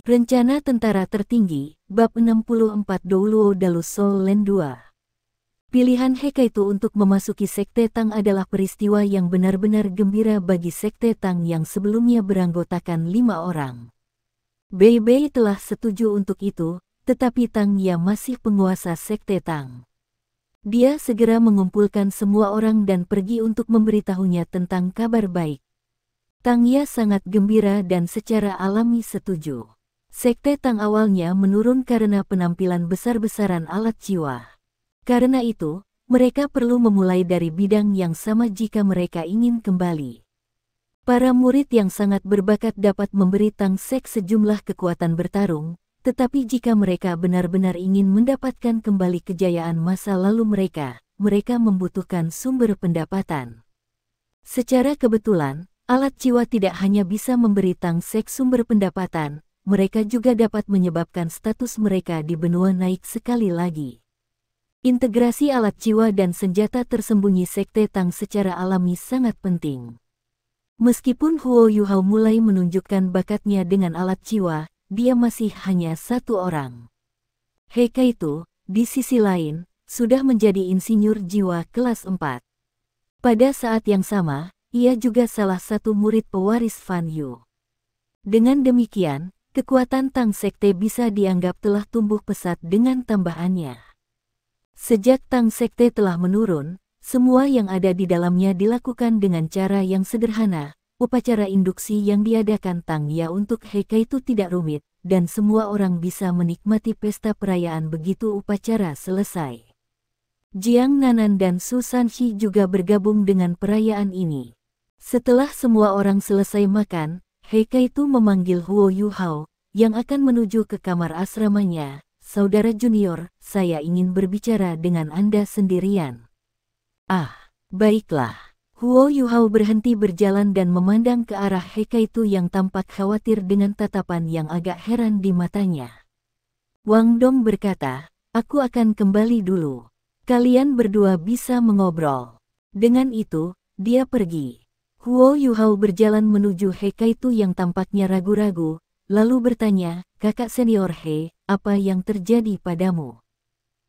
Rencana Tentara Tertinggi, Bab 64 Douluo Dalus Sol Len 2. Pilihan Hekaitu untuk memasuki Sekte Tang adalah peristiwa yang benar-benar gembira bagi Sekte Tang yang sebelumnya beranggotakan 5 orang. Bei Bei telah setuju untuk itu, tetapi Tang Ya masih penguasa Sekte Tang. Dia segera mengumpulkan semua orang dan pergi untuk memberitahunya tentang kabar baik. Tang Ya sangat gembira dan secara alami setuju. Sekte Tang awalnya menurun karena penampilan besar-besaran alat jiwa. Karena itu, mereka perlu memulai dari bidang yang sama jika mereka ingin kembali. Para murid yang sangat berbakat dapat memberi Tang Sek sejumlah kekuatan bertarung, tetapi jika mereka benar-benar ingin mendapatkan kembali kejayaan masa lalu mereka membutuhkan sumber pendapatan. Secara kebetulan, alat jiwa tidak hanya bisa memberi Tang Sek sumber pendapatan, mereka juga dapat menyebabkan status mereka di benua naik sekali lagi. Integrasi alat jiwa dan senjata tersembunyi Sekte Tang secara alami sangat penting. Meskipun Huo Yuhao mulai menunjukkan bakatnya dengan alat jiwa, dia masih hanya 1 orang. Hekaitu, di sisi lain, sudah menjadi insinyur jiwa kelas 4. Pada saat yang sama, ia juga salah satu murid pewaris Fan Yu. Dengan demikian, kekuatan Tang Sekte bisa dianggap telah tumbuh pesat dengan tambahannya. Sejak Tang Sekte telah menurun, semua yang ada di dalamnya dilakukan dengan cara yang sederhana. Upacara induksi yang diadakan Tang Ya untuk Hekaitu tidak rumit, dan semua orang bisa menikmati pesta perayaan begitu upacara selesai. Jiang Nanan dan Su Sanxi juga bergabung dengan perayaan ini. Setelah semua orang selesai makan, Hekaitu memanggil Huo Yuhao, yang akan menuju ke kamar asramanya. Saudara junior, saya ingin berbicara dengan Anda sendirian. Ah, baiklah. Huo Yuhao berhenti berjalan dan memandang ke arah Hekaitu yang tampak khawatir dengan tatapan yang agak heran di matanya. Wang Dong berkata, aku akan kembali dulu. Kalian berdua bisa mengobrol. Dengan itu, dia pergi. Huo Yuhao berjalan menuju Hekaitu yang tampaknya ragu-ragu, lalu bertanya, kakak senior He, apa yang terjadi padamu?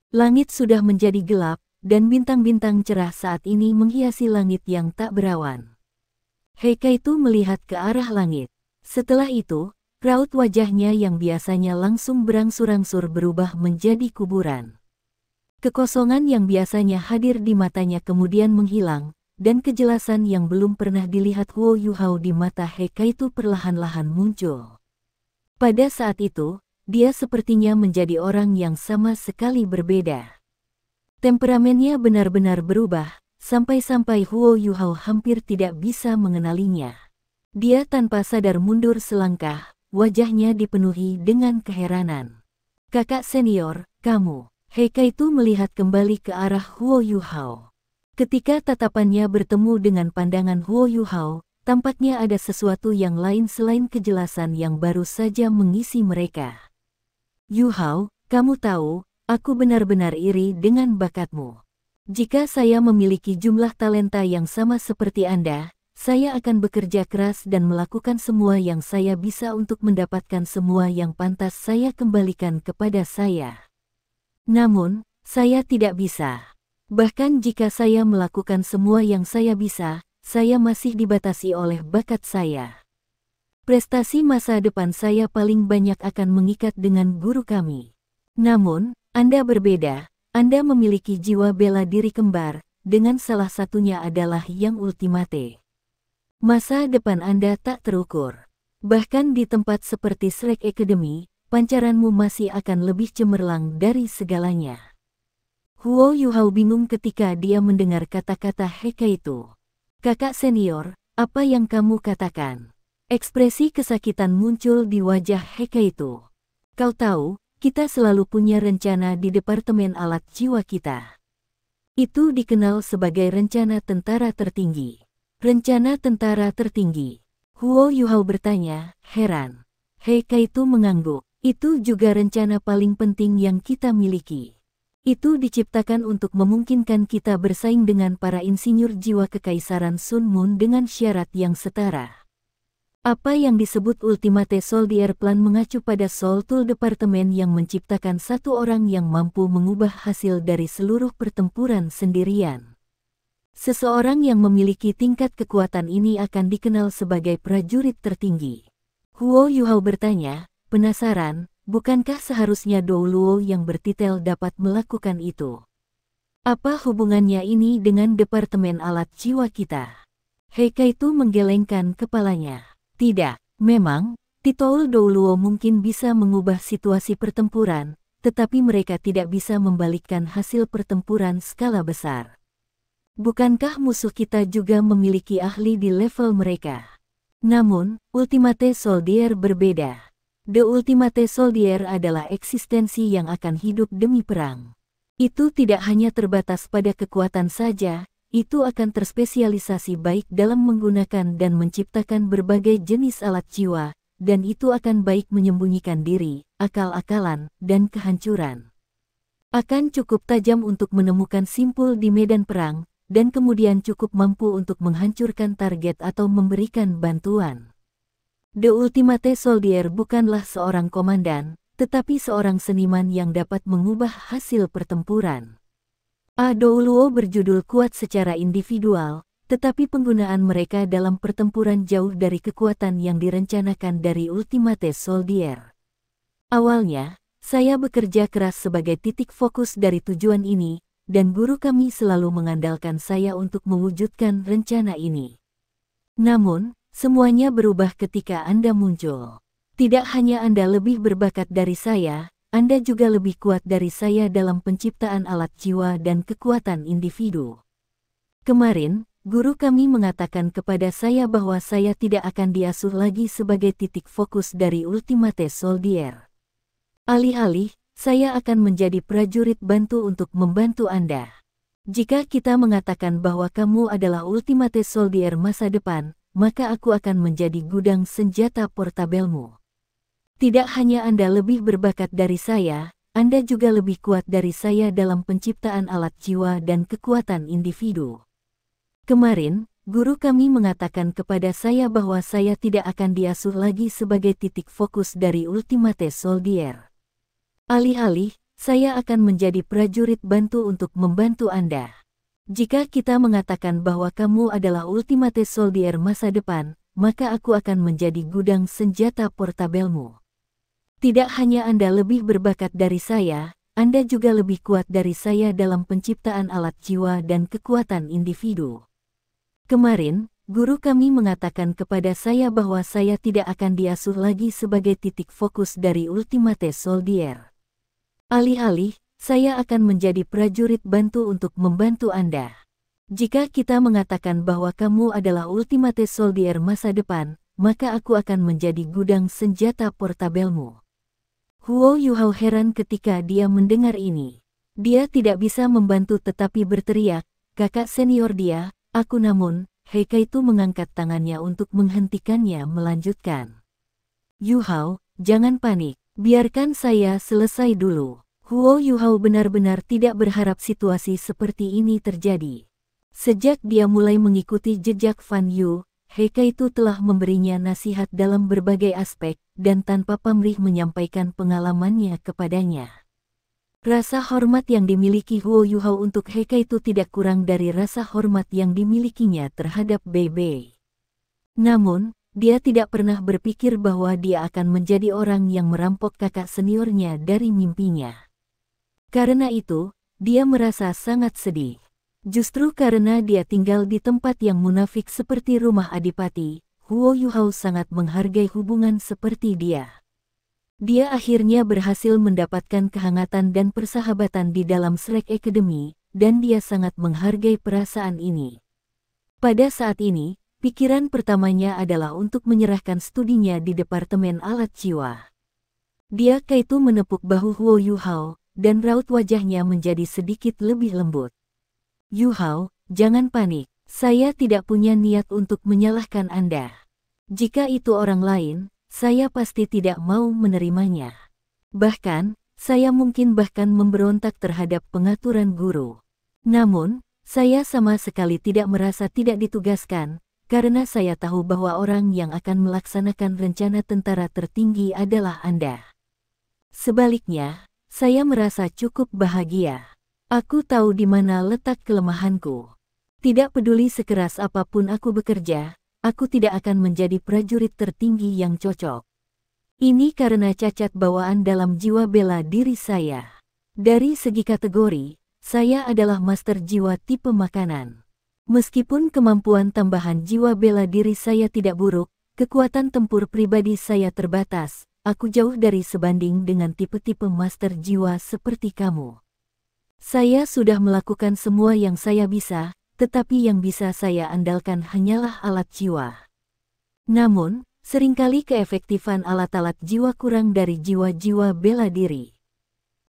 Langit sudah menjadi gelap, dan bintang-bintang cerah saat ini menghiasi langit yang tak berawan. Hekaitu melihat ke arah langit. Setelah itu, raut wajahnya yang biasanya langsung berangsur-angsur berubah menjadi kuburan. Kekosongan yang biasanya hadir di matanya kemudian menghilang, dan kejelasan yang belum pernah dilihat Huo Yuhao di mata Hekaitu perlahan-lahan muncul. Pada saat itu, dia sepertinya menjadi orang yang sama sekali berbeda. Temperamennya benar-benar berubah, sampai-sampai Huo Yuhao hampir tidak bisa mengenalinya. Dia tanpa sadar mundur selangkah, wajahnya dipenuhi dengan keheranan. Kakak senior, kamu. Hekaitu melihat kembali ke arah Huo Yuhao. Ketika tatapannya bertemu dengan pandangan Huo Yuhao, tampaknya ada sesuatu yang lain selain kejelasan yang baru saja mengisi mereka. Yuhao, kamu tahu, aku benar-benar iri dengan bakatmu. Jika saya memiliki jumlah talenta yang sama seperti Anda, saya akan bekerja keras dan melakukan semua yang saya bisa untuk mendapatkan semua yang pantas saya kembalikan kepada saya. Namun, saya tidak bisa. Bahkan jika saya melakukan semua yang saya bisa, saya masih dibatasi oleh bakat saya. Prestasi masa depan saya paling banyak akan mengikat dengan guru kami. Namun, Anda berbeda, Anda memiliki jiwa bela diri kembar, dengan salah satunya adalah yang ultimate. Masa depan Anda tak terukur. Bahkan di tempat seperti Shrek Academy, pancaranmu masih akan lebih cemerlang dari segalanya. Huo Yuhao bingung ketika dia mendengar kata-kata Hekaitu. Kakak senior, apa yang kamu katakan? Ekspresi kesakitan muncul di wajah Hekaitu. Kau tahu, kita selalu punya rencana di Departemen Alat Jiwa kita. Itu dikenal sebagai rencana tentara tertinggi. Rencana tentara tertinggi. Huo Yuhao bertanya, heran. Hekaitu mengangguk. Itu juga rencana paling penting yang kita miliki. Itu diciptakan untuk memungkinkan kita bersaing dengan para insinyur jiwa kekaisaran Sun Moon dengan syarat yang setara. Apa yang disebut Ultimate Soldier Plan mengacu pada Soul Tool Departemen yang menciptakan satu orang yang mampu mengubah hasil dari seluruh pertempuran sendirian. Seseorang yang memiliki tingkat kekuatan ini akan dikenal sebagai prajurit tertinggi. Huo Yuhao bertanya, penasaran, bukankah seharusnya Dou Luo yang bertitel dapat melakukan itu? Apa hubungannya ini dengan Departemen Alat Jiwa kita? He Kaitu menggelengkan kepalanya. Tidak, memang, titel Dou Luo mungkin bisa mengubah situasi pertempuran, tetapi mereka tidak bisa membalikkan hasil pertempuran skala besar. Bukankah musuh kita juga memiliki ahli di level mereka? Namun, Ultimate Soldier berbeda. The Ultimate Soldier adalah eksistensi yang akan hidup demi perang. Itu tidak hanya terbatas pada kekuatan saja, itu akan terspesialisasi baik dalam menggunakan dan menciptakan berbagai jenis alat jiwa, dan itu akan baik menyembunyikan diri, akal-akalan, dan kehancuran. Akan cukup tajam untuk menemukan simpul di medan perang, dan kemudian cukup mampu untuk menghancurkan target atau memberikan bantuan. The Ultimate Soldier bukanlah seorang komandan, tetapi seorang seniman yang dapat mengubah hasil pertempuran. Dou Luo berjudul kuat secara individual, tetapi penggunaan mereka dalam pertempuran jauh dari kekuatan yang direncanakan dari Ultimate Soldier. Awalnya, saya bekerja keras sebagai titik fokus dari tujuan ini, dan guru kami selalu mengandalkan saya untuk mewujudkan rencana ini. Namun, semuanya berubah ketika Anda muncul. Tidak hanya Anda lebih berbakat dari saya, Anda juga lebih kuat dari saya dalam penciptaan alat jiwa dan kekuatan individu. Kemarin, guru kami mengatakan kepada saya bahwa saya tidak akan diasuh lagi sebagai titik fokus dari Ultimate Soldier. Alih-alih, saya akan menjadi prajurit bantu untuk membantu Anda. Jika kita mengatakan bahwa kamu adalah Ultimate Soldier masa depan, maka aku akan menjadi gudang senjata portabelmu. Tidak hanya Anda lebih berbakat dari saya, Anda juga lebih kuat dari saya dalam penciptaan alat jiwa dan kekuatan individu. Kemarin, guru kami mengatakan kepada saya bahwa saya tidak akan diasuh lagi sebagai titik fokus dari Ultimate Soldier. Alih-alih, saya akan menjadi prajurit bantu untuk membantu Anda. Jika kita mengatakan bahwa kamu adalah Ultimate Soldier masa depan, maka aku akan menjadi gudang senjata portabelmu. Tidak hanya Anda lebih berbakat dari saya, Anda juga lebih kuat dari saya dalam penciptaan alat jiwa dan kekuatan individu. Kemarin, guru kami mengatakan kepada saya bahwa saya tidak akan diasuh lagi sebagai titik fokus dari Ultimate Soldier. Alih-alih, saya akan menjadi prajurit bantu untuk membantu Anda. Jika kita mengatakan bahwa kamu adalah Ultimate Soldier masa depan, maka aku akan menjadi gudang senjata portabelmu. Huo Yuhao heran ketika dia mendengar ini. Dia tidak bisa membantu tetapi berteriak, kakak senior dia, aku namun, He Kaitu mengangkat tangannya untuk menghentikannya melanjutkan. Yuhao, jangan panik, biarkan saya selesai dulu. Huo Yuhao benar-benar tidak berharap situasi seperti ini terjadi. Sejak dia mulai mengikuti jejak Fan Yu, He Kaitu telah memberinya nasihat dalam berbagai aspek, dan tanpa pamrih menyampaikan pengalamannya kepadanya. Rasa hormat yang dimiliki Huo Yuhao untuk He Kaitu tidak kurang dari rasa hormat yang dimilikinya terhadap Bei Bei. Namun, dia tidak pernah berpikir bahwa dia akan menjadi orang yang merampok kakak seniornya dari mimpinya. Karena itu, dia merasa sangat sedih. Justru karena dia tinggal di tempat yang munafik seperti rumah adipati, Huo Yuhao sangat menghargai hubungan seperti dia. Dia akhirnya berhasil mendapatkan kehangatan dan persahabatan di dalam Shrek Academy, dan dia sangat menghargai perasaan ini. Pada saat ini, pikiran pertamanya adalah untuk menyerahkan studinya di Departemen Alat Jiwa. Dia Kaitu menepuk bahu Huo Yuhao, dan raut wajahnya menjadi sedikit lebih lembut. Yuhao, jangan panik, saya tidak punya niat untuk menyalahkan Anda. Jika itu orang lain, saya pasti tidak mau menerimanya. Bahkan, saya mungkin bahkan memberontak terhadap pengaturan guru. Namun, saya sama sekali tidak merasa tidak ditugaskan, karena saya tahu bahwa orang yang akan melaksanakan rencana tentara tertinggi adalah Anda. Sebaliknya, saya merasa cukup bahagia. Aku tahu di mana letak kelemahanku. Tidak peduli sekeras apapun aku bekerja, aku tidak akan menjadi prajurit tertinggi yang cocok. Ini karena cacat bawaan dalam jiwa bela diri saya. Dari segi kategori, saya adalah master jiwa tipe makanan. Meskipun kemampuan tambahan jiwa bela diri saya tidak buruk, kekuatan tempur pribadi saya terbatas. Aku jauh dari sebanding dengan tipe-tipe master jiwa seperti kamu. Saya sudah melakukan semua yang saya bisa, tetapi yang bisa saya andalkan hanyalah alat jiwa. Namun, seringkali keefektifan alat-alat jiwa kurang dari jiwa-jiwa bela diri.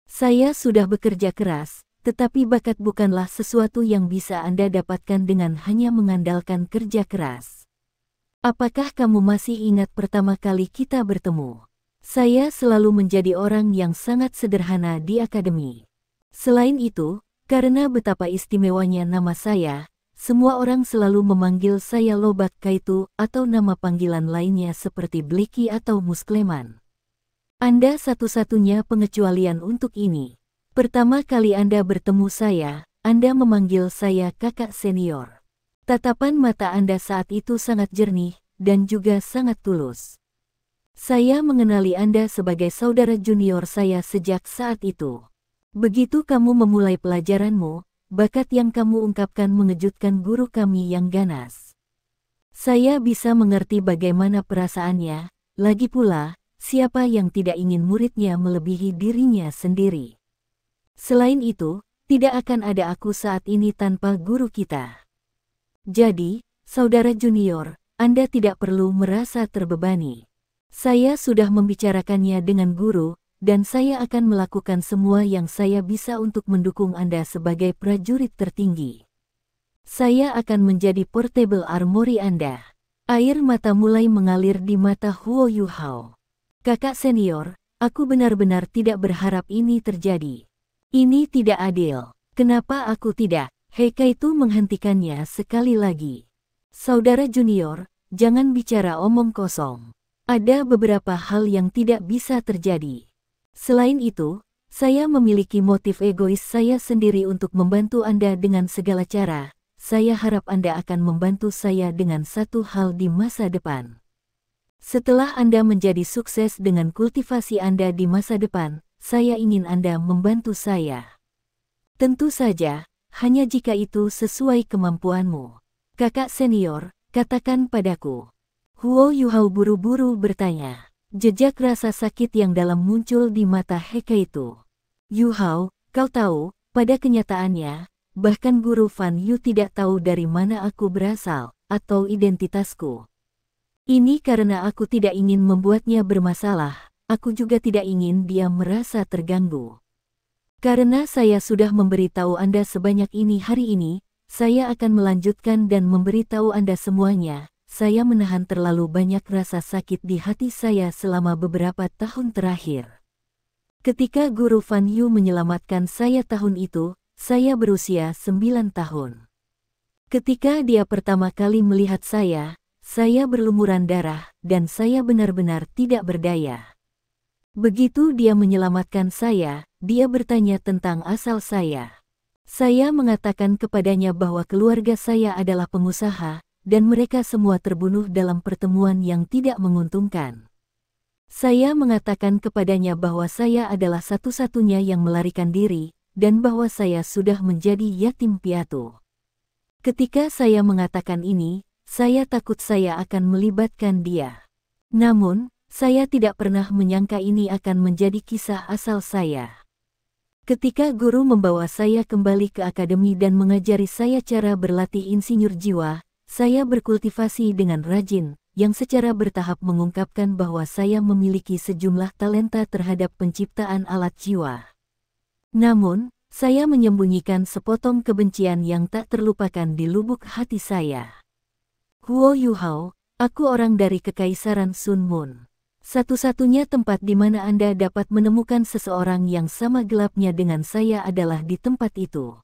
Saya sudah bekerja keras, tetapi bakat bukanlah sesuatu yang bisa Anda dapatkan dengan hanya mengandalkan kerja keras. Apakah kamu masih ingat pertama kali kita bertemu? Saya selalu menjadi orang yang sangat sederhana di akademi. Selain itu, karena betapa istimewanya nama saya, semua orang selalu memanggil saya Lobak Kaitu atau nama panggilan lainnya seperti Bliki atau Muskleman. Anda satu-satunya pengecualian untuk ini. Pertama kali Anda bertemu saya, Anda memanggil saya kakak senior. Tatapan mata Anda saat itu sangat jernih dan juga sangat tulus. Saya mengenali Anda sebagai saudara junior saya sejak saat itu. Begitu kamu memulai pelajaranmu, bakat yang kamu ungkapkan mengejutkan guru kami yang ganas. Saya bisa mengerti bagaimana perasaannya, lagi pula, siapa yang tidak ingin muridnya melebihi dirinya sendiri. Selain itu, tidak akan ada aku saat ini tanpa guru kita. Jadi, saudara junior, Anda tidak perlu merasa terbebani. Saya sudah membicarakannya dengan guru, dan saya akan melakukan semua yang saya bisa untuk mendukung Anda sebagai prajurit tertinggi. Saya akan menjadi portable armory Anda. Air mata mulai mengalir di mata Huo Yuhao. Kakak senior, aku benar-benar tidak berharap ini terjadi. Ini tidak adil. Kenapa aku tidak? Heikaitu menghentikannya sekali lagi. Saudara junior, jangan bicara omong kosong. Ada beberapa hal yang tidak bisa terjadi. Selain itu, saya memiliki motif egois saya sendiri untuk membantu Anda dengan segala cara. Saya harap Anda akan membantu saya dengan satu hal di masa depan. Setelah Anda menjadi sukses dengan kultivasi Anda di masa depan, saya ingin Anda membantu saya. Tentu saja, hanya jika itu sesuai kemampuanmu. Kakak senior, katakan padaku. Huo Yuhao buru-buru bertanya. Jejak rasa sakit yang dalam muncul di mata Heikaitu. Yuhao, kau tahu, pada kenyataannya, bahkan guru Fan Yu tidak tahu dari mana aku berasal, atau identitasku. Ini karena aku tidak ingin membuatnya bermasalah, aku juga tidak ingin dia merasa terganggu. Karena saya sudah memberitahu Anda sebanyak ini hari ini, saya akan melanjutkan dan memberitahu Anda semuanya. Saya menahan terlalu banyak rasa sakit di hati saya selama beberapa tahun terakhir. Ketika guru Fan Yu menyelamatkan saya tahun itu, saya berusia 9 tahun. Ketika dia pertama kali melihat saya berlumuran darah, dan saya benar-benar tidak berdaya. Begitu dia menyelamatkan saya, dia bertanya tentang asal saya. Saya mengatakan kepadanya bahwa keluarga saya adalah pengusaha, dan mereka semua terbunuh dalam pertemuan yang tidak menguntungkan. Saya mengatakan kepadanya bahwa saya adalah satu-satunya yang melarikan diri, dan bahwa saya sudah menjadi yatim piatu. Ketika saya mengatakan ini, saya takut saya akan melibatkan dia. Namun, saya tidak pernah menyangka ini akan menjadi kisah asal saya. Ketika guru membawa saya kembali ke akademi dan mengajari saya cara berlatih insinyur jiwa, saya berkultivasi dengan rajin, yang secara bertahap mengungkapkan bahwa saya memiliki sejumlah talenta terhadap penciptaan alat jiwa. Namun, saya menyembunyikan sepotong kebencian yang tak terlupakan di lubuk hati saya. Huo Yuhao, aku orang dari Kekaisaran Sun Moon. Satu-satunya tempat di mana Anda dapat menemukan seseorang yang sama gelapnya dengan saya adalah di tempat itu.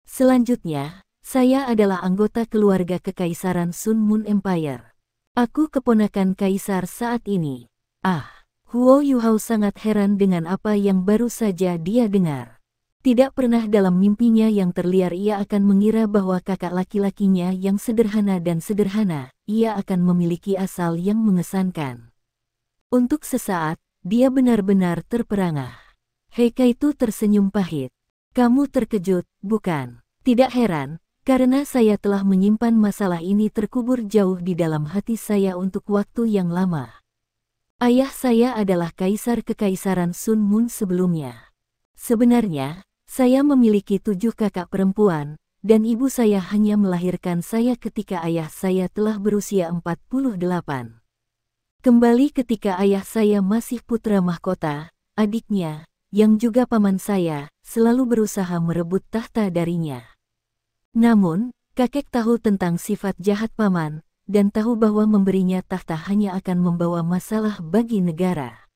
Selanjutnya, Saya adalah anggota keluarga Kekaisaran Sun Moon Empire. Aku keponakan kaisar saat ini. Ah, Huo Yuhao sangat heran dengan apa yang baru saja dia dengar. Tidak pernah dalam mimpinya yang terliar ia akan mengira bahwa kakak laki-lakinya yang sederhana dan sederhana, ia akan memiliki asal yang mengesankan. Untuk sesaat, dia benar-benar terperangah. Heikaitu tersenyum pahit. Kamu terkejut, bukan? Tidak heran, karena saya telah menyimpan masalah ini terkubur jauh di dalam hati saya untuk waktu yang lama. Ayah saya adalah kaisar Kekaisaran Sun Moon sebelumnya. Sebenarnya, saya memiliki 7 kakak perempuan, dan ibu saya hanya melahirkan saya ketika ayah saya telah berusia 48. Kembali ketika ayah saya masih putra mahkota, adiknya, yang juga paman saya, selalu berusaha merebut tahta darinya. Namun, kakek tahu tentang sifat jahat paman, dan tahu bahwa memberinya tahta hanya akan membawa masalah bagi negara.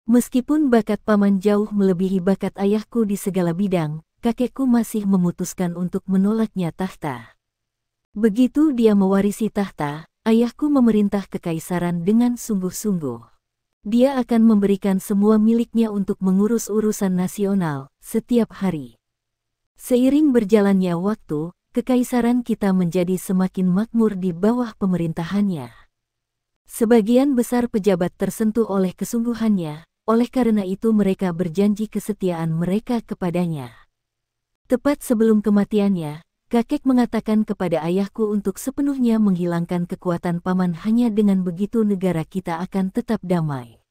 Meskipun bakat paman jauh melebihi bakat ayahku di segala bidang, kakekku masih memutuskan untuk menolaknya tahta. Begitu dia mewarisi tahta, ayahku memerintah kekaisaran dengan sungguh-sungguh. Dia akan memberikan semua miliknya untuk mengurus urusan nasional setiap hari. Seiring berjalannya waktu, kekaisaran kita menjadi semakin makmur di bawah pemerintahannya. Sebagian besar pejabat tersentuh oleh kesungguhannya. Oleh karena itu mereka berjanji kesetiaan mereka kepadanya. Tepat sebelum kematiannya, kakek mengatakan kepada ayahku untuk sepenuhnya menghilangkan kekuatan paman hanya dengan begitu negara kita akan tetap damai.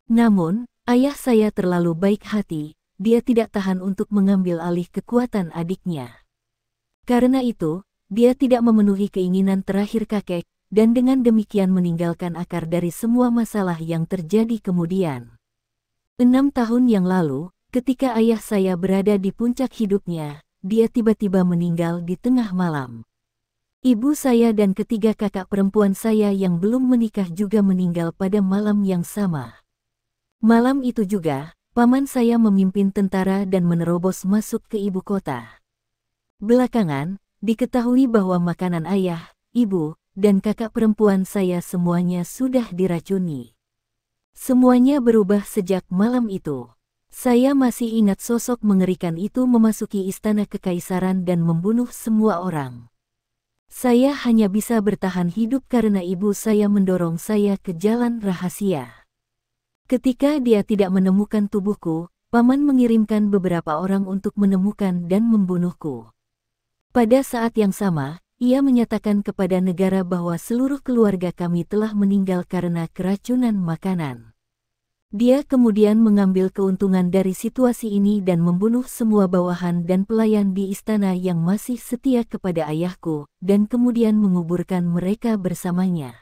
Namun, ayah saya terlalu baik hati, dia tidak tahan untuk mengambil alih kekuatan adiknya. Karena itu, dia tidak memenuhi keinginan terakhir kakek, dan dengan demikian meninggalkan akar dari semua masalah yang terjadi kemudian. 6 tahun yang lalu, ketika ayah saya berada di puncak hidupnya, dia tiba-tiba meninggal di tengah malam. Ibu saya dan ketiga kakak perempuan saya yang belum menikah juga meninggal pada malam yang sama. Malam itu juga, paman saya memimpin tentara dan menerobos masuk ke ibu kota. Belakangan, diketahui bahwa makanan ayah, ibu, dan kakak perempuan saya semuanya sudah diracuni. Semuanya berubah sejak malam itu. Saya masih ingat sosok mengerikan itu memasuki istana kekaisaran dan membunuh semua orang. Saya hanya bisa bertahan hidup karena ibu saya mendorong saya ke jalan rahasia. Ketika dia tidak menemukan tubuhku, paman mengirimkan beberapa orang untuk menemukan dan membunuhku. Pada saat yang sama, ia menyatakan kepada negara bahwa seluruh keluarga kami telah meninggal karena keracunan makanan. Dia kemudian mengambil keuntungan dari situasi ini dan membunuh semua bawahan dan pelayan di istana yang masih setia kepada ayahku, dan kemudian menguburkan mereka bersamanya.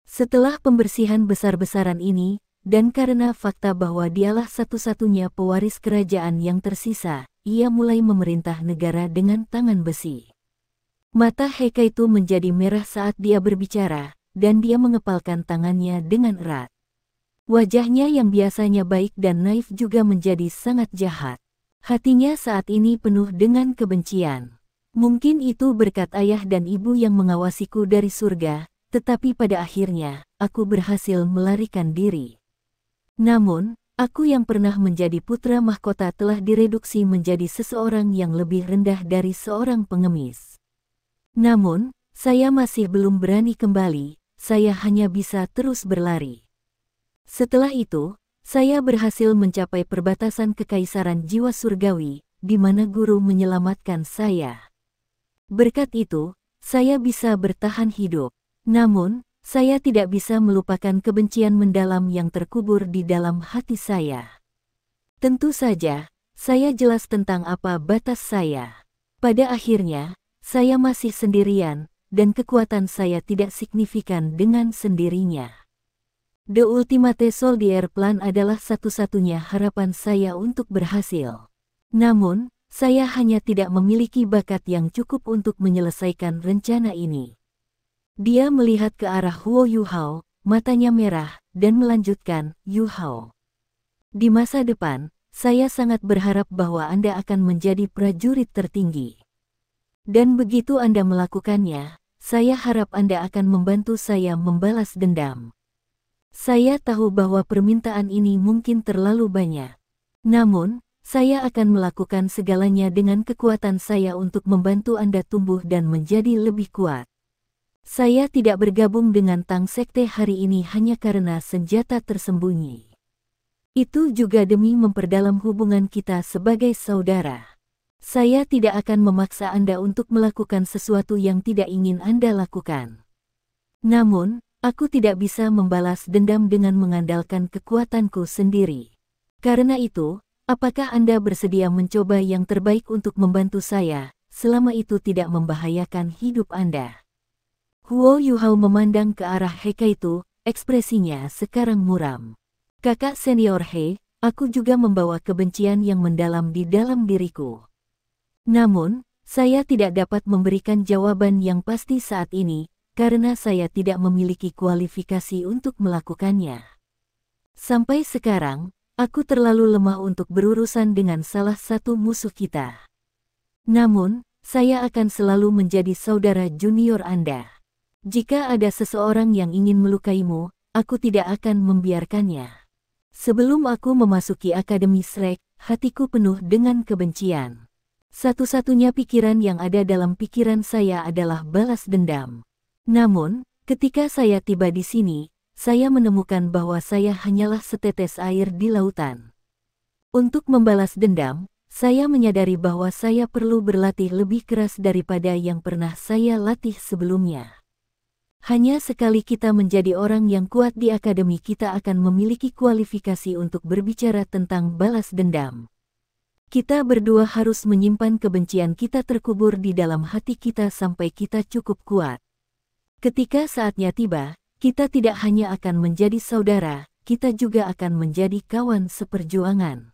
Setelah pembersihan besar-besaran ini, dan karena fakta bahwa dialah satu-satunya pewaris kerajaan yang tersisa, ia mulai memerintah negara dengan tangan besi. Mata Heikaitu menjadi merah saat dia berbicara, dan dia mengepalkan tangannya dengan erat. Wajahnya yang biasanya baik dan naif juga menjadi sangat jahat. Hatinya saat ini penuh dengan kebencian. Mungkin itu berkat ayah dan ibu yang mengawasiku dari surga, tetapi pada akhirnya, aku berhasil melarikan diri. Namun, aku yang pernah menjadi putra mahkota telah direduksi menjadi seseorang yang lebih rendah dari seorang pengemis. Namun, saya masih belum berani kembali, saya hanya bisa terus berlari. Setelah itu, saya berhasil mencapai perbatasan kekaisaran jiwa surgawi, di mana guru menyelamatkan saya. Berkat itu, saya bisa bertahan hidup. Namun, saya tidak bisa melupakan kebencian mendalam yang terkubur di dalam hati saya. Tentu saja, saya jelas tentang apa batas saya. Pada akhirnya, saya masih sendirian, dan kekuatan saya tidak signifikan dengan sendirinya. The Ultimate Soldier Plan adalah satu-satunya harapan saya untuk berhasil. Namun, saya hanya tidak memiliki bakat yang cukup untuk menyelesaikan rencana ini. Dia melihat ke arah Huo Yuhao, matanya merah, dan melanjutkan, Yuhao. Di masa depan, saya sangat berharap bahwa Anda akan menjadi prajurit tertinggi. Dan begitu Anda melakukannya, saya harap Anda akan membantu saya membalas dendam. Saya tahu bahwa permintaan ini mungkin terlalu banyak. Namun, saya akan melakukan segalanya dengan kekuatan saya untuk membantu Anda tumbuh dan menjadi lebih kuat. Saya tidak bergabung dengan Tang Sekte hari ini hanya karena senjata tersembunyi. Itu juga demi memperdalam hubungan kita sebagai saudara. Saya tidak akan memaksa Anda untuk melakukan sesuatu yang tidak ingin Anda lakukan. Namun, aku tidak bisa membalas dendam dengan mengandalkan kekuatanku sendiri. Karena itu, apakah Anda bersedia mencoba yang terbaik untuk membantu saya, selama itu tidak membahayakan hidup Anda? Huo Yuhao memandang ke arah Hekaitu, ekspresinya sekarang muram. Kakak senior He, aku juga membawa kebencian yang mendalam di dalam diriku. Namun, saya tidak dapat memberikan jawaban yang pasti saat ini, karena saya tidak memiliki kualifikasi untuk melakukannya. Sampai sekarang, aku terlalu lemah untuk berurusan dengan salah satu musuh kita. Namun, saya akan selalu menjadi saudara junior Anda. Jika ada seseorang yang ingin melukaimu, aku tidak akan membiarkannya. Sebelum aku memasuki Akademi Shrek, hatiku penuh dengan kebencian. Satu-satunya pikiran yang ada dalam pikiran saya adalah balas dendam. Namun, ketika saya tiba di sini, saya menemukan bahwa saya hanyalah setetes air di lautan. Untuk membalas dendam, saya menyadari bahwa saya perlu berlatih lebih keras daripada yang pernah saya latih sebelumnya. Hanya sekali kita menjadi orang yang kuat di akademi, kita akan memiliki kualifikasi untuk berbicara tentang balas dendam. Kita berdua harus menyimpan kebencian kita terkubur di dalam hati kita sampai kita cukup kuat. Ketika saatnya tiba, kita tidak hanya akan menjadi saudara, kita juga akan menjadi kawan seperjuangan.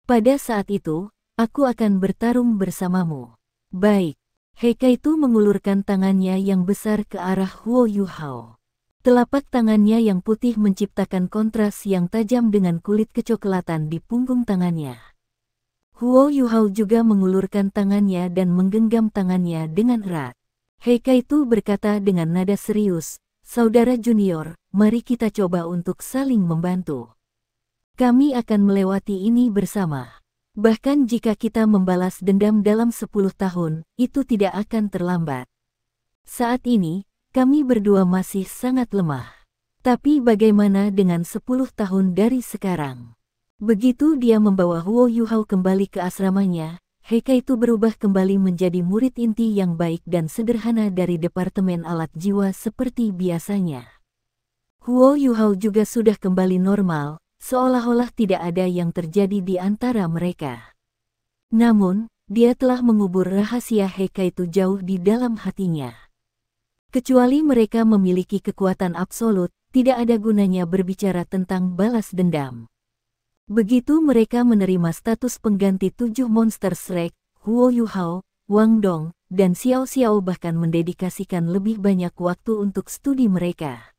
Pada saat itu, aku akan bertarung bersamamu. Baik. Hekaitu mengulurkan tangannya yang besar ke arah Huo Yuhao. Telapak tangannya yang putih menciptakan kontras yang tajam dengan kulit kecoklatan di punggung tangannya. Huo Yuhao juga mengulurkan tangannya dan menggenggam tangannya dengan erat. Hekaitu berkata dengan nada serius, "Saudara junior, mari kita coba untuk saling membantu. Kami akan melewati ini bersama. Bahkan jika kita membalas dendam dalam 10 tahun, itu tidak akan terlambat. Saat ini, kami berdua masih sangat lemah. Tapi bagaimana dengan 10 tahun dari sekarang?" Begitu dia membawa Huo Yuhao kembali ke asramanya, Hekaitu berubah kembali menjadi murid inti yang baik dan sederhana dari Departemen Alat Jiwa seperti biasanya. Huo Yuhao juga sudah kembali normal, seolah-olah tidak ada yang terjadi di antara mereka. Namun, dia telah mengubur rahasia Hekaitu jauh di dalam hatinya. Kecuali mereka memiliki kekuatan absolut, tidak ada gunanya berbicara tentang balas dendam. Begitu mereka menerima status pengganti 7 monster Shrek, Huo Yuhao, Wang Dong, dan Xiao Xiao bahkan mendedikasikan lebih banyak waktu untuk studi mereka.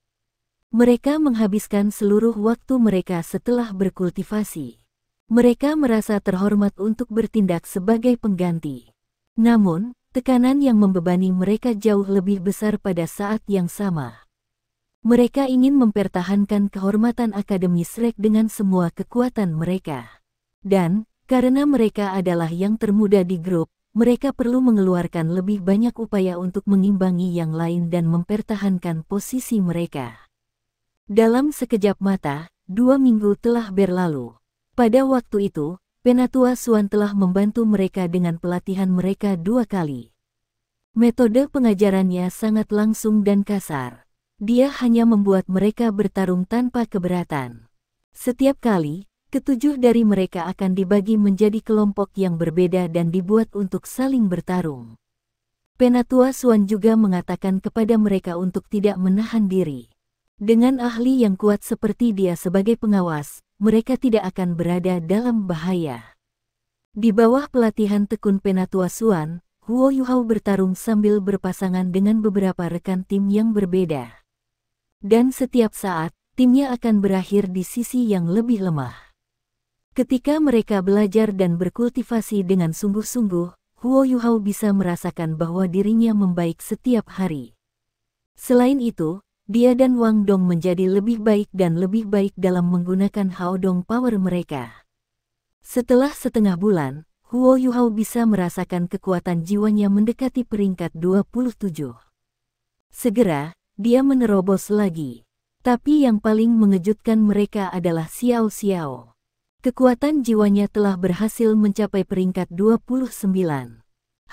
Mereka menghabiskan seluruh waktu mereka setelah berkultivasi. Mereka merasa terhormat untuk bertindak sebagai pengganti. Namun, tekanan yang membebani mereka jauh lebih besar pada saat yang sama. Mereka ingin mempertahankan kehormatan Akademi Shrek dengan semua kekuatan mereka. Dan, karena mereka adalah yang termuda di grup, mereka perlu mengeluarkan lebih banyak upaya untuk mengimbangi yang lain dan mempertahankan posisi mereka. Dalam sekejap mata, 2 minggu telah berlalu. Pada waktu itu, Penatua Xuan telah membantu mereka dengan pelatihan mereka 2 kali. Metode pengajarannya sangat langsung dan kasar. Dia hanya membuat mereka bertarung tanpa keberatan. Setiap kali, ke-7 dari mereka akan dibagi menjadi kelompok yang berbeda dan dibuat untuk saling bertarung. Penatua Xuan juga mengatakan kepada mereka untuk tidak menahan diri. Dengan ahli yang kuat seperti dia sebagai pengawas, mereka tidak akan berada dalam bahaya. Di bawah pelatihan tekun Penatua Xuan, Huo Yuhao bertarung sambil berpasangan dengan beberapa rekan tim yang berbeda. Dan setiap saat, timnya akan berakhir di sisi yang lebih lemah. Ketika mereka belajar dan berkultivasi dengan sungguh-sungguh, Huo Yuhao bisa merasakan bahwa dirinya membaik setiap hari. Selain itu, dia dan Wang Dong menjadi lebih baik dan lebih baik dalam menggunakan Hao Dong Power mereka. Setelah setengah bulan, Huo Yuhao bisa merasakan kekuatan jiwanya mendekati peringkat 27. Segera, dia menerobos lagi. Tapi yang paling mengejutkan mereka adalah Xiao Xiao. Kekuatan jiwanya telah berhasil mencapai peringkat 29.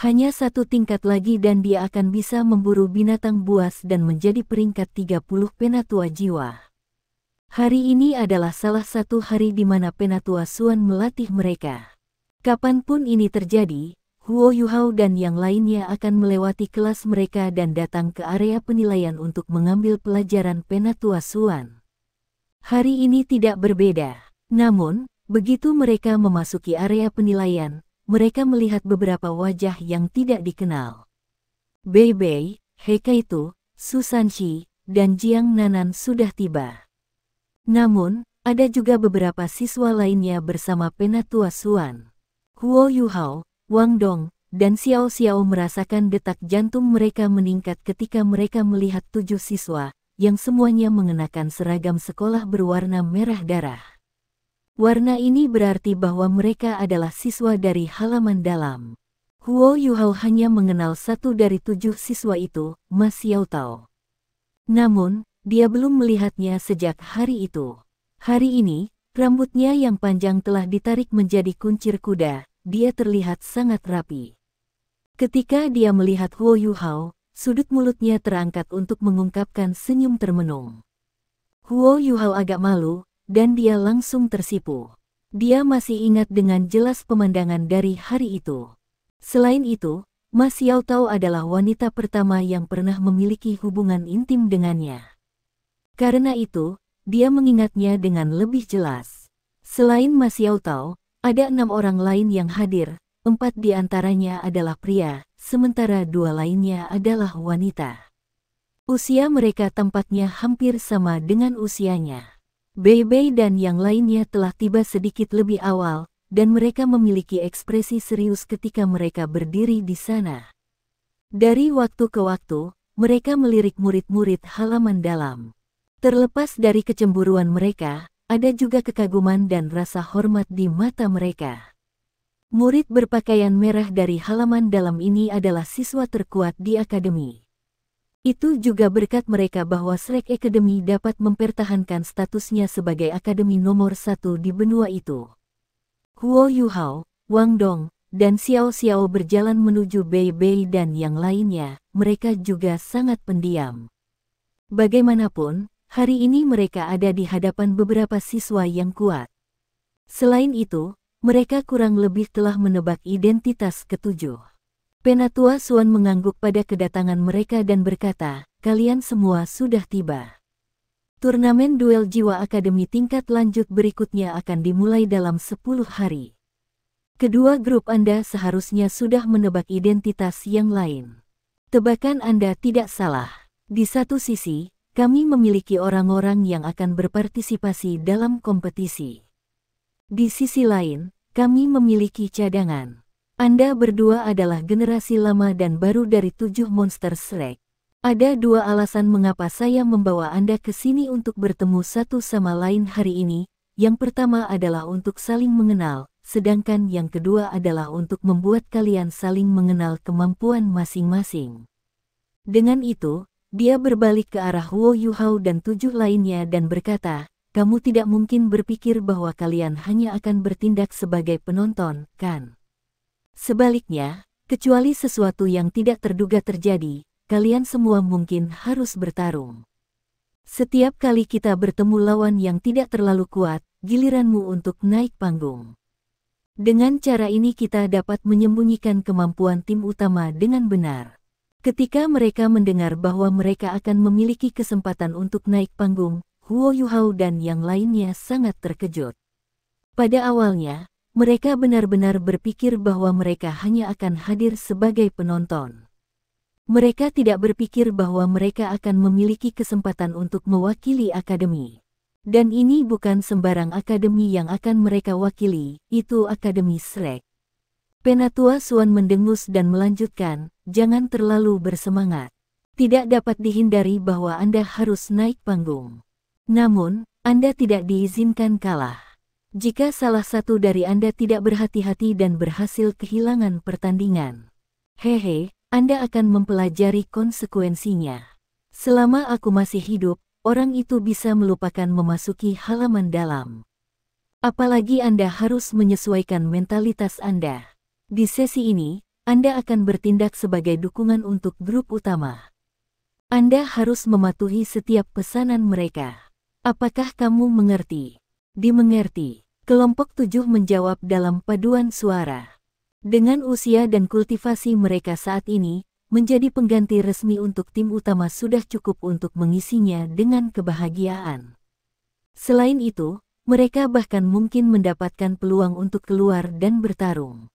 Hanya satu tingkat lagi dan dia akan bisa memburu binatang buas dan menjadi peringkat 30 penatua jiwa. Hari ini adalah salah satu hari di mana penatua Xuan melatih mereka. Kapanpun ini terjadi, Huo Yuhao dan yang lainnya akan melewati kelas mereka dan datang ke area penilaian untuk mengambil pelajaran penatua Xuan. Hari ini tidak berbeda. Namun, begitu mereka memasuki area penilaian, mereka melihat beberapa wajah yang tidak dikenal. Bei Bei, He Kaito, Su Sanxi, dan Jiang Nanan sudah tiba. Namun, ada juga beberapa siswa lainnya bersama penatua Xuan. Huo Yuhao, Wang Dong, dan Xiao Xiao merasakan detak jantung mereka meningkat ketika mereka melihat 7 siswa, yang semuanya mengenakan seragam sekolah berwarna merah darah. Warna ini berarti bahwa mereka adalah siswa dari halaman dalam. Huo Yuhao hanya mengenal 1 dari 7 siswa itu, Ma Xiaotao. Namun, dia belum melihatnya sejak hari itu. Hari ini, rambutnya yang panjang telah ditarik menjadi kuncir kuda, dia terlihat sangat rapi. Ketika dia melihat Huo Yuhao, sudut mulutnya terangkat untuk mengungkapkan senyum termenung. Huo Yuhao agak malu, dan dia langsung tersipu. Dia masih ingat dengan jelas pemandangan dari hari itu. Selain itu, Ma Xiaotao adalah wanita pertama yang pernah memiliki hubungan intim dengannya. Karena itu, dia mengingatnya dengan lebih jelas. Selain Ma Xiaotao, ada 6 orang lain yang hadir, 4 di antaranya adalah pria, sementara 2 lainnya adalah wanita. Usia mereka tampaknya hampir sama dengan usianya. Bei Bei dan yang lainnya telah tiba sedikit lebih awal, dan mereka memiliki ekspresi serius ketika mereka berdiri di sana. Dari waktu ke waktu, mereka melirik murid-murid halaman dalam. Terlepas dari kecemburuan mereka, ada juga kekaguman dan rasa hormat di mata mereka. Murid berpakaian merah dari halaman dalam ini adalah siswa terkuat di akademi. Itu juga berkat mereka bahwa Shrek Academy dapat mempertahankan statusnya sebagai akademi nomor 1 di benua itu. Huo Yuhao, Wang Dong, dan Xiao Xiao berjalan menuju Bei Bei dan yang lainnya, mereka juga sangat pendiam. Bagaimanapun, hari ini mereka ada di hadapan beberapa siswa yang kuat. Selain itu, mereka kurang lebih telah menebak identitas ketujuh. Penatua Xuan mengangguk pada kedatangan mereka dan berkata, "Kalian semua sudah tiba. Turnamen duel jiwa akademi tingkat lanjut berikutnya akan dimulai dalam 10 hari. Kedua grup Anda seharusnya sudah menebak identitas yang lain. Tebakan Anda tidak salah. Di satu sisi, kami memiliki orang-orang yang akan berpartisipasi dalam kompetisi. Di sisi lain, kami memiliki cadangan. Anda berdua adalah generasi lama dan baru dari 7 monster Shrek. Ada 2 alasan mengapa saya membawa Anda ke sini untuk bertemu satu sama lain hari ini. Yang pertama adalah untuk saling mengenal, sedangkan yang kedua adalah untuk membuat kalian saling mengenal kemampuan masing-masing." Dengan itu, dia berbalik ke arah Huo Yuhao dan 7 lainnya dan berkata, "Kamu tidak mungkin berpikir bahwa kalian hanya akan bertindak sebagai penonton, kan? Sebaliknya, kecuali sesuatu yang tidak terduga terjadi, kalian semua mungkin harus bertarung. Setiap kali kita bertemu lawan yang tidak terlalu kuat, giliranmu untuk naik panggung. Dengan cara ini kita dapat menyembunyikan kemampuan tim utama dengan benar." Ketika mereka mendengar bahwa mereka akan memiliki kesempatan untuk naik panggung, Huo Yuhao dan yang lainnya sangat terkejut. Pada awalnya, mereka benar-benar berpikir bahwa mereka hanya akan hadir sebagai penonton. Mereka tidak berpikir bahwa mereka akan memiliki kesempatan untuk mewakili akademi. Dan ini bukan sembarang akademi yang akan mereka wakili, itu Akademi Shrek. Penatua Suan mendengus dan melanjutkan, jangan terlalu bersemangat. Tidak dapat dihindari bahwa Anda harus naik panggung. Namun, Anda tidak diizinkan kalah. Jika salah satu dari Anda tidak berhati-hati dan berhasil kehilangan pertandingan, Anda akan mempelajari konsekuensinya. Selama aku masih hidup, orang itu bisa melupakan memasuki halaman dalam. Apalagi Anda harus menyesuaikan mentalitas Anda. Di sesi ini, Anda akan bertindak sebagai dukungan untuk grup utama. Anda harus mematuhi setiap pesanan mereka. Apakah kamu mengerti? Dimengerti. Kelompok 7 menjawab dalam paduan suara. Dengan usia dan kultivasi mereka saat ini, menjadi pengganti resmi untuk tim utama sudah cukup untuk mengisinya dengan kebahagiaan. Selain itu, mereka bahkan mungkin mendapatkan peluang untuk keluar dan bertarung.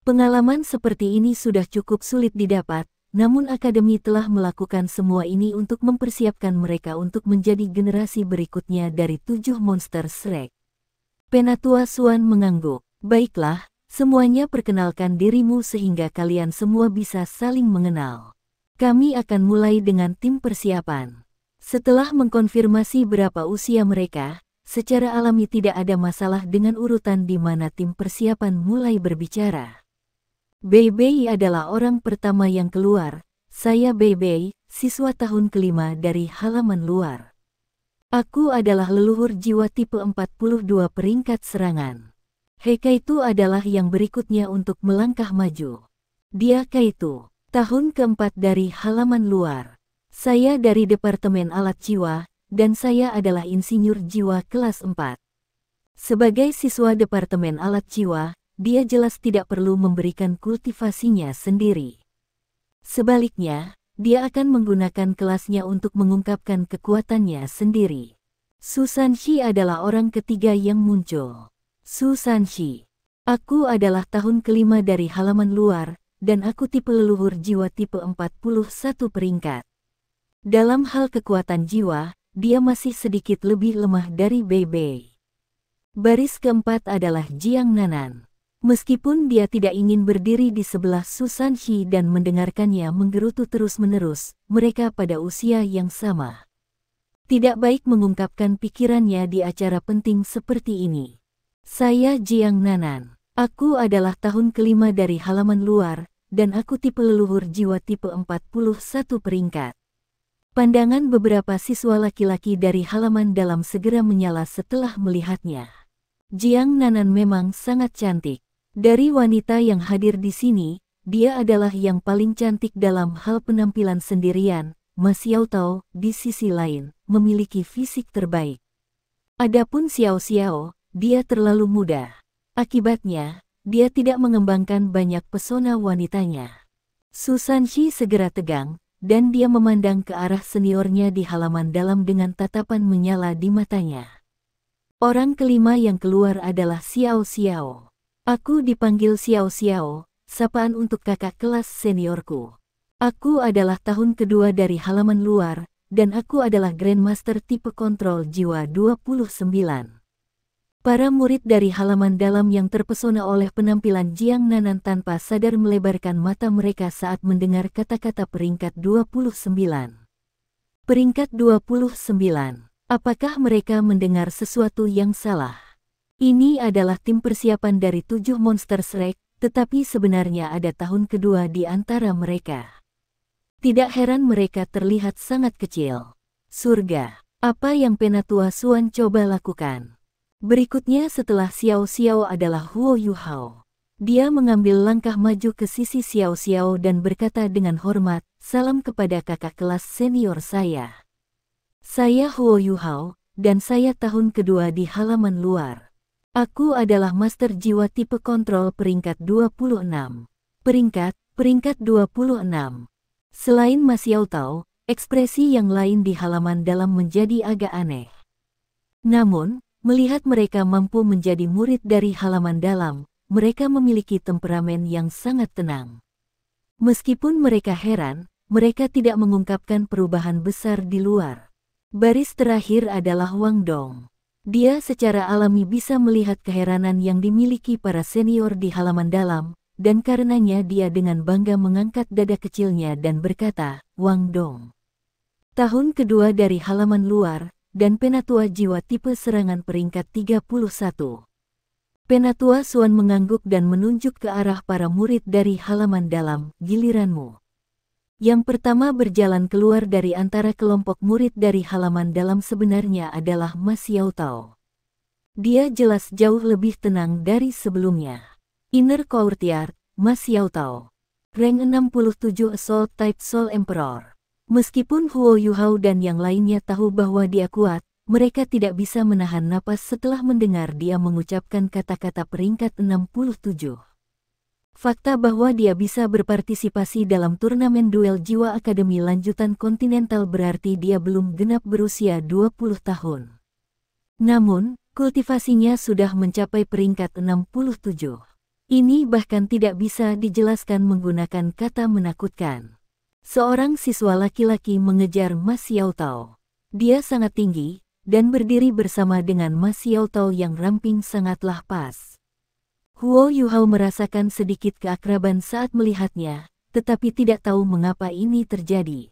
Pengalaman seperti ini sudah cukup sulit didapat, namun Akademi telah melakukan semua ini untuk mempersiapkan mereka untuk menjadi generasi berikutnya dari 7 monster Shrek. Penatua Suan mengangguk. Baiklah, semuanya perkenalkan dirimu sehingga kalian semua bisa saling mengenal. Kami akan mulai dengan tim persiapan. Setelah mengkonfirmasi berapa usia mereka, secara alami tidak ada masalah dengan urutan di mana tim persiapan mulai berbicara. Beibei adalah orang pertama yang keluar. Saya Beibei, siswa tahun kelima dari halaman luar. Aku adalah leluhur jiwa tipe 42 peringkat serangan. Heikaitu adalah yang berikutnya untuk melangkah maju. Dia Kaitu, tahun keempat dari halaman luar. Saya dari Departemen Alat Jiwa, dan saya adalah insinyur jiwa kelas 4. Sebagai siswa Departemen Alat Jiwa, dia jelas tidak perlu memberikan kultivasinya sendiri. Sebaliknya, dia akan menggunakan kelasnya untuk mengungkapkan kekuatannya sendiri. Susanshi adalah orang ketiga yang muncul. Susanshi. Aku adalah tahun kelima dari halaman luar, dan aku tipe leluhur jiwa tipe 41 peringkat. Dalam hal kekuatan jiwa, dia masih sedikit lebih lemah dari Beibei. Baris keempat adalah Jiang Nanan. Meskipun dia tidak ingin berdiri di sebelah Susanshi dan mendengarkannya menggerutu terus-menerus, mereka pada usia yang sama. Tidak baik mengungkapkan pikirannya di acara penting seperti ini. Saya Jiang Nanan. Aku adalah tahun kelima dari halaman luar, dan aku tipe leluhur jiwa tipe 41 peringkat. Pandangan beberapa siswa laki-laki dari halaman dalam segera menyala setelah melihatnya. Jiang Nanan memang sangat cantik. Dari wanita yang hadir di sini, dia adalah yang paling cantik dalam hal penampilan sendirian. Ma Xiaotao, di sisi lain, memiliki fisik terbaik. Adapun Xiao Xiao, dia terlalu muda. Akibatnya, dia tidak mengembangkan banyak pesona wanitanya. Susanshi segera tegang, dan dia memandang ke arah seniornya di halaman dalam dengan tatapan menyala di matanya. Orang kelima yang keluar adalah Xiao Xiao. Aku dipanggil Xiao Xiao, sapaan untuk kakak kelas seniorku. Aku adalah tahun kedua dari halaman luar, dan aku adalah Grandmaster tipe kontrol jiwa 29. Para murid dari halaman dalam yang terpesona oleh penampilan Jiang Nanan tanpa sadar melebarkan mata mereka saat mendengar kata-kata peringkat 29. Peringkat 29. Apakah mereka mendengar sesuatu yang salah? Ini adalah tim persiapan dari 7 monster Shrek, tetapi sebenarnya ada tahun kedua di antara mereka. Tidak heran mereka terlihat sangat kecil. Surga, apa yang Penatua Suan coba lakukan? Berikutnya setelah Xiao Xiao adalah Huo Yuhao. Dia mengambil langkah maju ke sisi Xiao Xiao dan berkata dengan hormat, salam kepada kakak kelas senior saya. Saya Huo Yuhao, dan saya tahun kedua di halaman luar. Aku adalah Master Jiwa tipe kontrol peringkat 26. Peringkat 26. Selain Ma Xiaotao, ekspresi yang lain di halaman dalam menjadi agak aneh. Namun, melihat mereka mampu menjadi murid dari halaman dalam, mereka memiliki temperamen yang sangat tenang. Meskipun mereka heran, mereka tidak mengungkapkan perubahan besar di luar. Baris terakhir adalah Wang Dong. Dia secara alami bisa melihat keheranan yang dimiliki para senior di halaman dalam, dan karenanya dia dengan bangga mengangkat dada kecilnya dan berkata, Wang Dong. Tahun kedua dari halaman luar, dan Penatua Jiwa tipe serangan peringkat 31. Penatua Suan mengangguk dan menunjuk ke arah para murid dari halaman dalam, giliranmu. Yang pertama berjalan keluar dari antara kelompok murid dari halaman dalam sebenarnya adalah Mas Xiao Tao. Dia jelas jauh lebih tenang dari sebelumnya. Inner Courtyard, Mas Xiao Tao. Rank 67 Assault Type Soul Emperor. Meskipun Huo Yuhao dan yang lainnya tahu bahwa dia kuat, mereka tidak bisa menahan napas setelah mendengar dia mengucapkan kata-kata peringkat 67. Fakta bahwa dia bisa berpartisipasi dalam turnamen duel jiwa Akademi Lanjutan Kontinental berarti dia belum genap berusia 20 tahun. Namun, kultivasinya sudah mencapai peringkat 67. Ini bahkan tidak bisa dijelaskan menggunakan kata menakutkan. Seorang siswa laki-laki mengejar Mas Xiao Tao. Dia sangat tinggi, dan berdiri bersama dengan Mas Xiao Tao yang ramping sangatlah pas. Huo Yuhao merasakan sedikit keakraban saat melihatnya, tetapi tidak tahu mengapa ini terjadi.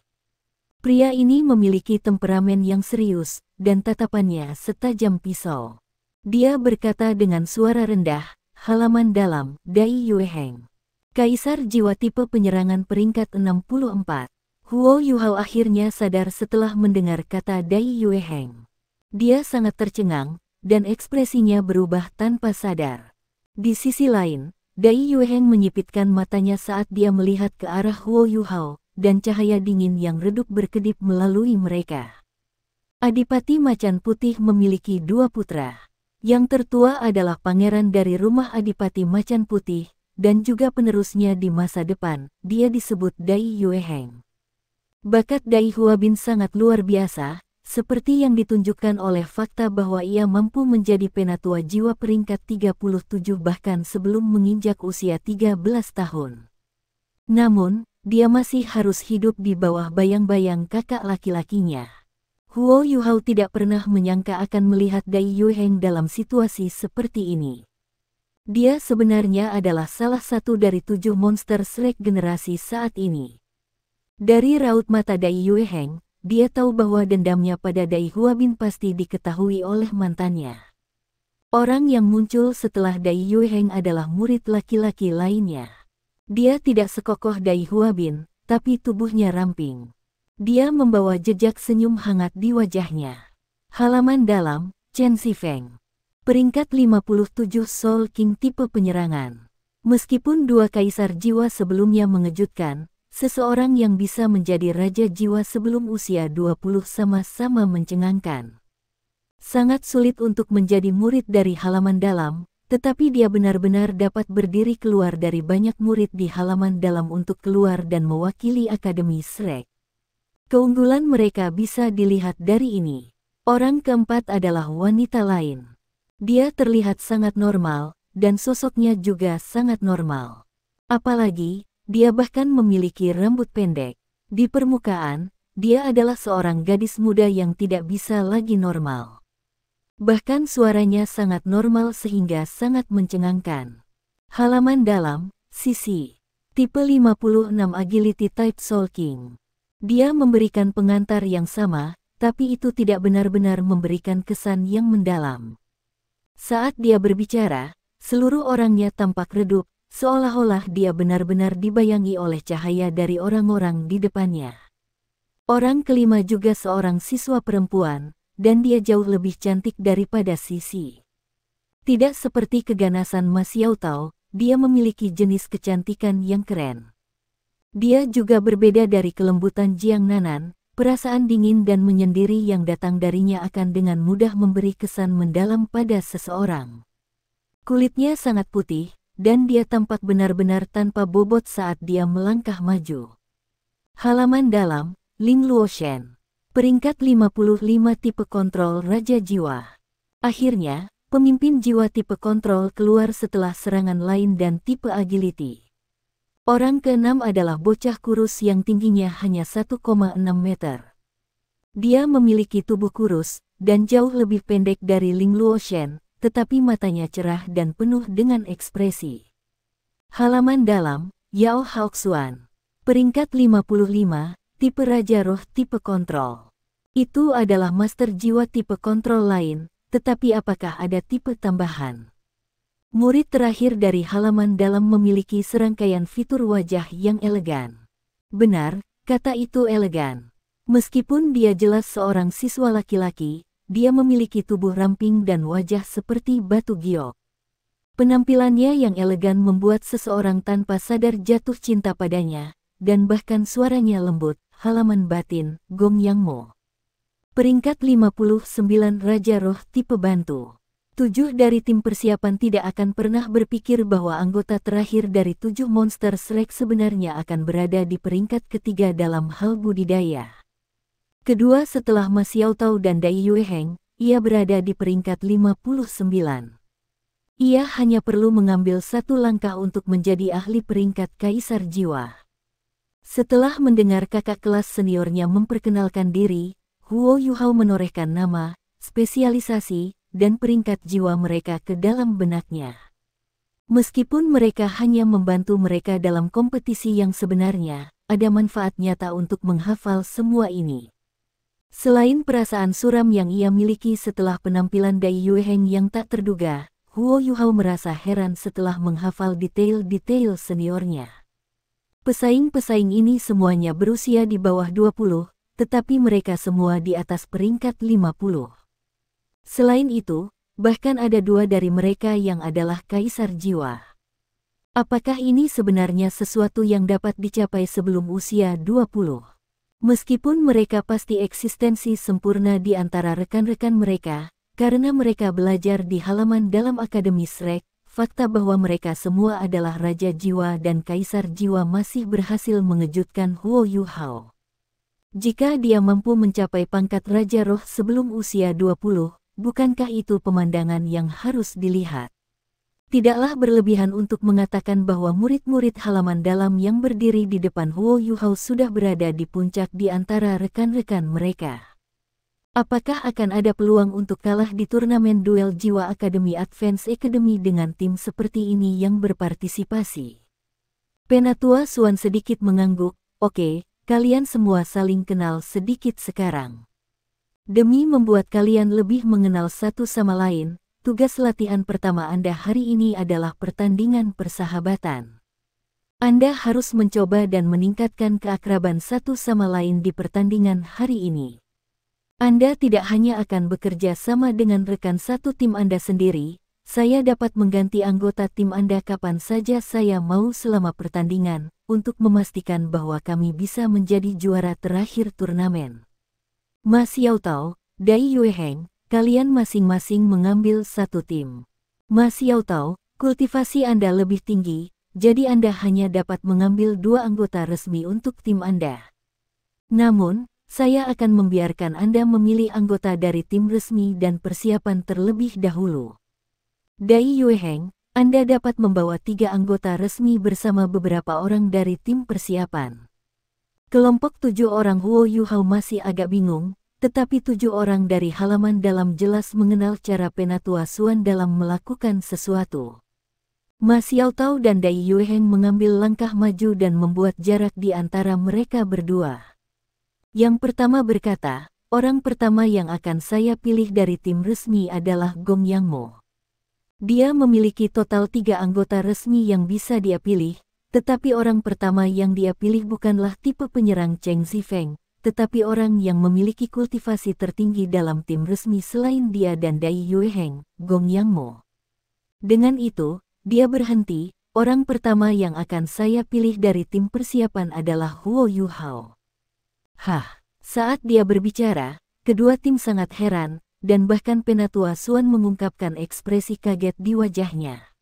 Pria ini memiliki temperamen yang serius, dan tatapannya setajam pisau. Dia berkata dengan suara rendah, halaman dalam, Dai Yueheng. Kaisar Jiwa tipe penyerangan peringkat 64. Huo Yuhao akhirnya sadar setelah mendengar kata Dai Yueheng. Dia sangat tercengang, dan ekspresinya berubah tanpa sadar. Di sisi lain, Dai Yueheng menyipitkan matanya saat dia melihat ke arah Huo Yuhao, dan cahaya dingin yang redup berkedip melalui mereka. Adipati Macan Putih memiliki 2 putra. Yang tertua adalah pangeran dari rumah Adipati Macan Putih, dan juga penerusnya di masa depan, dia disebut Dai Yueheng. Bakat Dai Huabin sangat luar biasa, seperti yang ditunjukkan oleh fakta bahwa ia mampu menjadi penatua jiwa peringkat 37 bahkan sebelum menginjak usia 13 tahun. Namun, dia masih harus hidup di bawah bayang-bayang kakak laki-lakinya. Huo Yuhao tidak pernah menyangka akan melihat Dai Yueheng dalam situasi seperti ini. Dia sebenarnya adalah salah satu dari 7 monster Shrek generasi saat ini. Dari raut mata Dai Yueheng, dia tahu bahwa dendamnya pada Dai Huabin pasti diketahui oleh mantannya. Orang yang muncul setelah Dai Yueheng adalah murid laki-laki lainnya. Dia tidak sekokoh Dai Huabin, tapi tubuhnya ramping. Dia membawa jejak senyum hangat di wajahnya. Halaman dalam, Chen Xifeng. Peringkat 57 Soul King tipe penyerangan. Meskipun 2 kaisar jiwa sebelumnya mengejutkan, seseorang yang bisa menjadi raja jiwa sebelum usia 20 sama-sama mencengangkan. Sangat sulit untuk menjadi murid dari halaman dalam, tetapi dia benar-benar dapat berdiri keluar dari banyak murid di halaman dalam untuk keluar dan mewakili Akademi Shrek. Keunggulan mereka bisa dilihat dari ini. Orang keempat adalah wanita lain. Dia terlihat sangat normal, dan sosoknya juga sangat normal. Apalagi, dia bahkan memiliki rambut pendek. Di permukaan, dia adalah seorang gadis muda yang tidak bisa lagi normal. Bahkan suaranya sangat normal sehingga sangat mencengangkan. Halaman dalam, sisi. Tipe 56 Agility Type Soul King. Dia memberikan pengantar yang sama, tapi itu tidak benar-benar memberikan kesan yang mendalam. Saat dia berbicara, seluruh orangnya tampak redup, seolah-olah dia benar-benar dibayangi oleh cahaya dari orang-orang di depannya. Orang kelima juga seorang siswa perempuan, dan dia jauh lebih cantik daripada Sisi. Tidak seperti keganasan Mas Xiao Tao, dia memiliki jenis kecantikan yang keren. Dia juga berbeda dari kelembutan Jiang Nanan. Perasaan dingin dan menyendiri yang datang darinya akan dengan mudah memberi kesan mendalam pada seseorang. Kulitnya sangat putih, dan dia tampak benar-benar tanpa bobot saat dia melangkah maju. Halaman dalam, Ling Luoshen. Peringkat 55 tipe kontrol Raja Jiwa. Akhirnya, pemimpin jiwa tipe kontrol keluar setelah serangan lain dan tipe agility. Orang keenam adalah bocah kurus yang tingginya hanya 1,6 meter. Dia memiliki tubuh kurus, dan jauh lebih pendek dari Ling Luoshen, tetapi matanya cerah dan penuh dengan ekspresi. Halaman dalam, Yao Haoxuan. Peringkat 55, tipe Raja Roh tipe kontrol. Itu adalah master jiwa tipe kontrol lain, tetapi apakah ada tipe tambahan? Murid terakhir dari halaman dalam memiliki serangkaian fitur wajah yang elegan. Benar, kata itu elegan. Meskipun dia jelas seorang siswa laki-laki, dia memiliki tubuh ramping dan wajah seperti batu giok. Penampilannya yang elegan membuat seseorang tanpa sadar jatuh cinta padanya, dan bahkan suaranya lembut. Halaman batin, Gong Yang Mo. Peringkat 59 Raja Roh tipe bantu. 7 dari tim persiapan tidak akan pernah berpikir bahwa anggota terakhir dari 7 monster Shrek sebenarnya akan berada di peringkat ketiga dalam hal budidaya. Kedua setelah Ma Xiaotao dan Dai Yueheng, ia berada di peringkat 59. Ia hanya perlu mengambil satu langkah untuk menjadi ahli peringkat Kaisar Jiwa. Setelah mendengar kakak kelas seniornya memperkenalkan diri, Huo Yuhao menorehkan nama, spesialisasi, dan peringkat jiwa mereka ke dalam benaknya. Meskipun mereka hanya membantu mereka dalam kompetisi yang sebenarnya, ada manfaat nyata untuk menghafal semua ini. Selain perasaan suram yang ia miliki setelah penampilan Dai Yueheng yang tak terduga, Huo Yuhao merasa heran setelah menghafal detail-detail seniornya. Pesaing-pesaing ini semuanya berusia di bawah 20, tetapi mereka semua di atas peringkat 50. Selain itu, bahkan ada 2 dari mereka yang adalah Kaisar Jiwa. Apakah ini sebenarnya sesuatu yang dapat dicapai sebelum usia 20? Meskipun mereka pasti eksistensi sempurna di antara rekan-rekan mereka, karena mereka belajar di halaman dalam Akademi Shrek, fakta bahwa mereka semua adalah Raja Jiwa dan Kaisar Jiwa masih berhasil mengejutkan Huo Yuhao. Jika dia mampu mencapai pangkat Raja Roh sebelum usia 20, bukankah itu pemandangan yang harus dilihat? Tidaklah berlebihan untuk mengatakan bahwa murid-murid halaman dalam yang berdiri di depan Huo Yuhao sudah berada di puncak di antara rekan-rekan mereka. Apakah akan ada peluang untuk kalah di turnamen duel jiwa Akademi Advance Academy dengan tim seperti ini yang berpartisipasi? Penatua Suan sedikit mengangguk. Oke, kalian semua saling kenal sedikit sekarang. Demi membuat kalian lebih mengenal satu sama lain, tugas latihan pertama Anda hari ini adalah pertandingan persahabatan. Anda harus mencoba dan meningkatkan keakraban satu sama lain di pertandingan hari ini. Anda tidak hanya akan bekerja sama dengan rekan satu tim Anda sendiri, saya dapat mengganti anggota tim Anda kapan saja saya mau selama pertandingan, untuk memastikan bahwa kami bisa menjadi juara terakhir turnamen. Ma Xiaotao, Dai Yueheng, kalian masing-masing mengambil satu tim. Ma Xiaotao, kultivasi Anda lebih tinggi, jadi Anda hanya dapat mengambil 2 anggota resmi untuk tim Anda. Namun, saya akan membiarkan Anda memilih anggota dari tim resmi dan persiapan terlebih dahulu. Dai Yueheng, Anda dapat membawa 3 anggota resmi bersama beberapa orang dari tim persiapan. Kelompok 7 orang Huo Yuhao masih agak bingung, tetapi 7 orang dari halaman dalam jelas mengenal cara Penatua Suan dalam melakukan sesuatu. Ma Xiaotao dan Dai Yueheng mengambil langkah maju dan membuat jarak di antara mereka berdua. Yang pertama berkata, orang pertama yang akan saya pilih dari tim resmi adalah Gong Yang Mo. Dia memiliki total 3 anggota resmi yang bisa dia pilih, tetapi orang pertama yang dia pilih bukanlah tipe penyerang Cheng Zifeng, tetapi orang yang memiliki kultivasi tertinggi dalam tim resmi selain dia dan Dai Yueheng, Gong Yang Mo. Dengan itu, dia berhenti, orang pertama yang akan saya pilih dari tim persiapan adalah Huo Yuhao. Saat dia berbicara, kedua tim sangat heran, dan bahkan Penatua Suan mengungkapkan ekspresi kaget di wajahnya.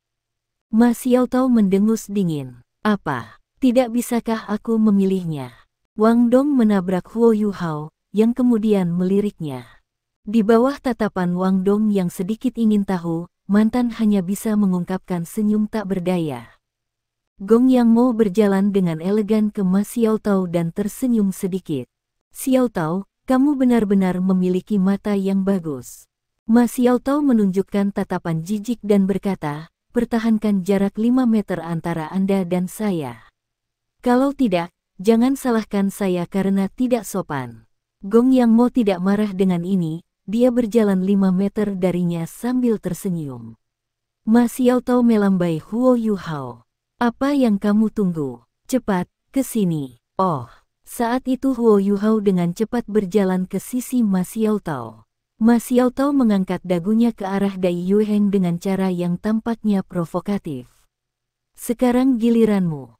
Ma Xiaotao mendengus dingin. Apa? Tidak bisakah aku memilihnya? Wang Dong menabrak Huo Yuhao, yang kemudian meliriknya. Di bawah tatapan Wang Dong yang sedikit ingin tahu, mantan hanya bisa mengungkapkan senyum tak berdaya. Gong Yang Mo berjalan dengan elegan ke Ma Xiaotao dan tersenyum sedikit. Xiaotao, kamu benar-benar memiliki mata yang bagus. Ma Xiaotao menunjukkan tatapan jijik dan berkata, pertahankan jarak 5 meter antara Anda dan saya. Kalau tidak, jangan salahkan saya karena tidak sopan. Gong Yang Mo tidak marah dengan ini, dia berjalan 5 meter darinya sambil tersenyum. Ma Xiaotao melambai Huo Yuhao. Apa yang kamu tunggu? Cepat, ke sini. Oh, saat itu Huo Yuhao dengan cepat berjalan ke sisi Ma Xiaotao. Ma Xiaotao mengangkat dagunya ke arah Dai Yuheng dengan cara yang tampaknya provokatif. Sekarang giliranmu.